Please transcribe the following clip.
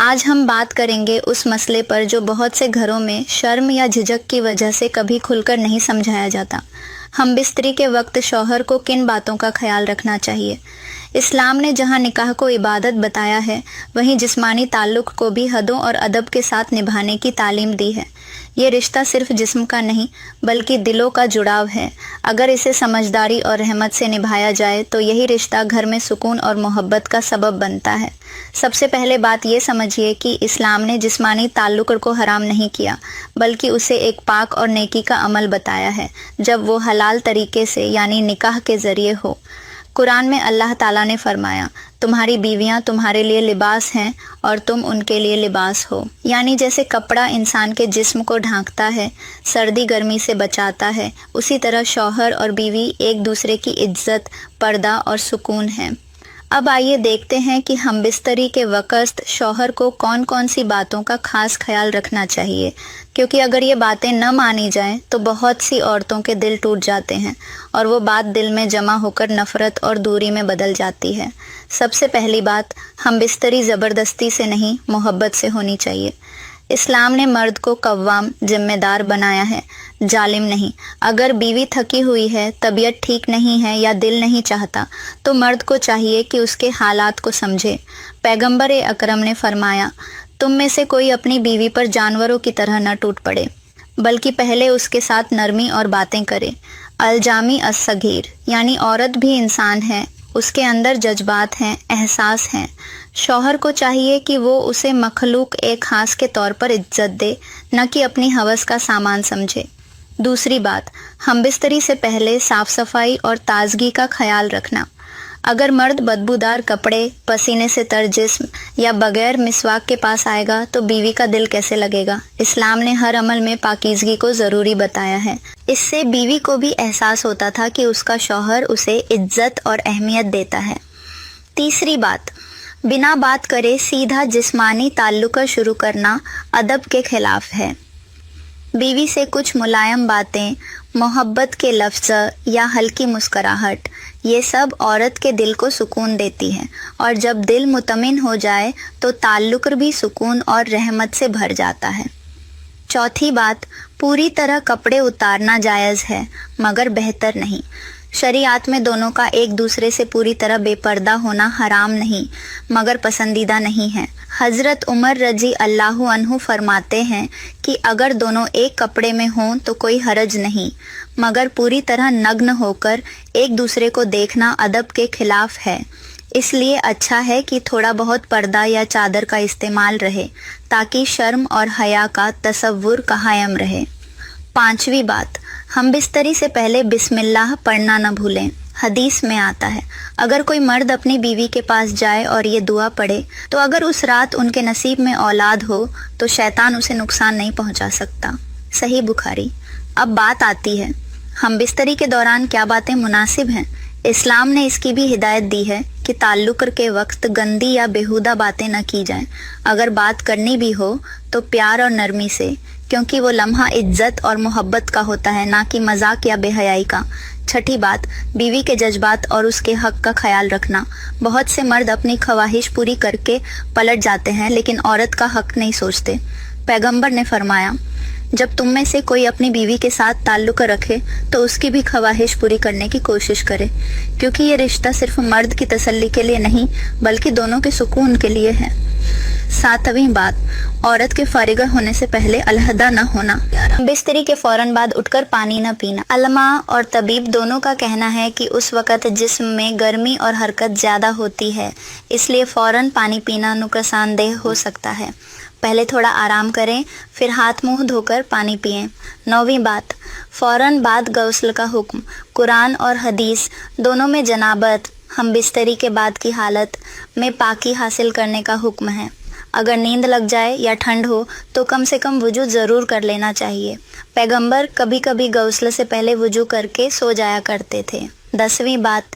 آج ہم بات کریں گے اس مسئلے پر جو بہت سے گھروں میں شرم یا جھجک کی وجہ سے کبھی کھل کر نہیں سمجھایا جاتا۔ ہم بستری کے وقت شوہر کو کن باتوں کا خیال رکھنا چاہیے؟ اسلام نے جہاں نکاح کو عبادت بتایا ہے، وہیں جسمانی تعلق کو بھی حدوں اور ادب کے ساتھ نبھانے کی تعلیم دی ہے۔ یہ رشتہ صرف جسم کا نہیں بلکہ دلوں کا جڑاؤ ہے۔ اگر اسے سمجھداری اور رحمت سے نبھایا جائے تو یہی رشتہ گھر میں سکون اور محبت کا سبب بنتا ہے۔ سب سے پہلے بات یہ سمجھیے کہ اسلام نے جسمانی تعلق کو حرام نہیں کیا، بلکہ اسے ایک پاک اور نیکی کا عمل بتایا ہے، جب وہ حلال طریقے سے یعنی نکاح کے ذریعے ہو۔ قرآن میں اللہ تعالیٰ نے فرمایا، تمہاری بیویاں تمہارے لیے لباس ہیں اور تم ان کے لیے لباس ہو، یعنی جیسے کپڑا انسان کے جسم کو ڈھانکتا ہے، سردی گرمی سے بچاتا ہے، اسی طرح شوہر اور بیوی ایک دوسرے کی عزت، پردہ اور سکون ہیں۔ اب آئیے دیکھتے ہیں کہ ہم بستری کے وقت شوہر کو کون کون سی باتوں کا خاص خیال رکھنا چاہیے، کیونکہ اگر یہ باتیں نہ مانی جائیں تو بہت سی عورتوں کے دل ٹوٹ جاتے ہیں اور وہ بات دل میں جمع ہو کر نفرت اور دوری میں بدل جاتی ہے۔ سب سے پہلی بات، ہم بستری زبردستی سے نہیں، محبت سے ہونی چاہیے۔ اسلام نے مرد کو قوام، ذمہ دار بنایا ہے، ظالم نہیں۔ اگر بیوی تھکی ہوئی ہے، طبیعت ٹھیک نہیں ہے یا دل نہیں چاہتا تو مرد کو چاہیے کہ اس کے حالات کو سمجھے۔ پیغمبر اکرم نے فرمایا، تم میں سے کوئی اپنی بیوی پر جانوروں کی طرح نہ ٹوٹ پڑے، بلکہ پہلے اس کے ساتھ نرمی اور باتیں کرے۔ الجامی الصغیر، یعنی عورت بھی انسان ہے، اس کے اندر جذبات ہیں، احساس ہیں۔ شوہر کو چاہیے کہ وہ اسے مخلوق ایک خاص کے طور پر عزت دے، نہ کہ اپنی ہوس کا سامان سمجھے۔ دوسری بات، ہم بستری سے پہلے صاف صفائی اور تازگی کا خیال رکھنا۔ اگر مرد بدبودار کپڑے، پسینے سے تر جسم یا بغیر مسواک کے پاس آئے گا تو بیوی کا دل کیسے لگے گا؟ اسلام نے ہر عمل میں پاکیزگی کو ضروری بتایا ہے۔ اس سے بیوی کو بھی احساس ہوتا تھا کہ اس کا شوہر اسے عزت اور اہمیت دیتا ہے۔ تیسری بات، بنا بات کرے سیدھا جسمانی تعلق شروع کرنا ادب کے خلاف ہے۔ بیوی سے کچھ ملائم باتیں، محبت کے لفظ یا ہلکی مسکراہٹ، یہ سب عورت کے دل کو سکون دیتی ہے، اور جب دل مطمئن ہو جائے تو تعلق بھی سکون اور رحمت سے بھر جاتا ہے۔ چوتھی بات، پوری طرح کپڑے اتارنا جائز ہے مگر بہتر نہیں۔ شریعت میں دونوں کا ایک دوسرے سے پوری طرح بے پردہ ہونا حرام نہیں مگر پسندیدہ نہیں ہے۔ حضرت عمر رضی اللہ عنہ فرماتے ہیں کہ اگر دونوں ایک کپڑے میں ہوں تو کوئی حرج نہیں، مگر پوری طرح نگن ہو کر ایک دوسرے کو دیکھنا ادب کے خلاف ہے۔ اس لیے اچھا ہے کہ تھوڑا بہت پردہ یا چادر کا استعمال رہے تاکہ شرم اور حیا کا تصور قائم رہے۔ پانچویں بات، ہم بستری سے پہلے بسم اللہ پڑھنا نہ بھولیں۔ حدیث میں آتا ہے، اگر کوئی مرد اپنی بیوی کے پاس جائے اور یہ دعا پڑھے تو اگر اس رات ان کے نصیب میں اولاد ہو تو شیطان اسے نقصان نہیں پہنچا سکتا۔ صحیح بخاری۔ اب بات آتی ہے، ہم بستری کے دوران کیا باتیں مناسب ہیں؟ اسلام نے اس کی بھی ہدایت دی ہے کہ تعلق کے وقت گندی یا بیہودہ باتیں نہ کی جائیں۔ اگر بات کرنی بھی ہو تو پیار اور نرمی سے، کیونکہ وہ لمحہ عزت اور محبت کا ہوتا ہے، نہ کہ مذاق یا بے حیائی کا۔ چھٹی بات، بیوی کے جذبات اور اس کے حق کا خیال رکھنا۔ بہت سے مرد اپنی خواہش پوری کر کے پلٹ جاتے ہیں لیکن عورت کا حق نہیں سوچتے۔ پیغمبر نے فرمایا، جب تم میں سے کوئی اپنی بیوی کے ساتھ تعلق رکھے تو اس کی بھی خواہش پوری کرنے کی کوشش کرے، کیونکہ یہ رشتہ صرف مرد کی تسلی کے لیے نہیں بلکہ دونوں کے سکون کے لیے ہے۔ ساتویں بات، عورت کے فارغ ہونے سے پہلے علیحدہ نہ ہونا۔ بستری کے فوراً بعد اٹھ کر پانی نہ پینا۔ علماء اور طبیب دونوں کا کہنا ہے کہ اس وقت جسم میں گرمی اور حرکت زیادہ ہوتی ہے، اس لیے فوراً پانی پینا نقصان دہ ہو سکتا ہے۔ پہلے تھوڑا آرام کریں، پھر ہاتھ منہ دھو کر پانی پئیں۔ نویں بات، فوراً بعد غسل کا حکم۔ قرآن اور حدیث دونوں میں جنابت، ہم بستری کے بعد کی حالت میں پاکی حاصل کرنے کا حکم ہے۔ اگر نیند لگ جائے یا ٹھنڈ ہو تو کم سے کم وضو ضرور کر لینا چاہیے۔ پیغمبر کبھی کبھی غسل سے پہلے وضو کر کے سو جایا کرتے تھے۔ 10ویں بات،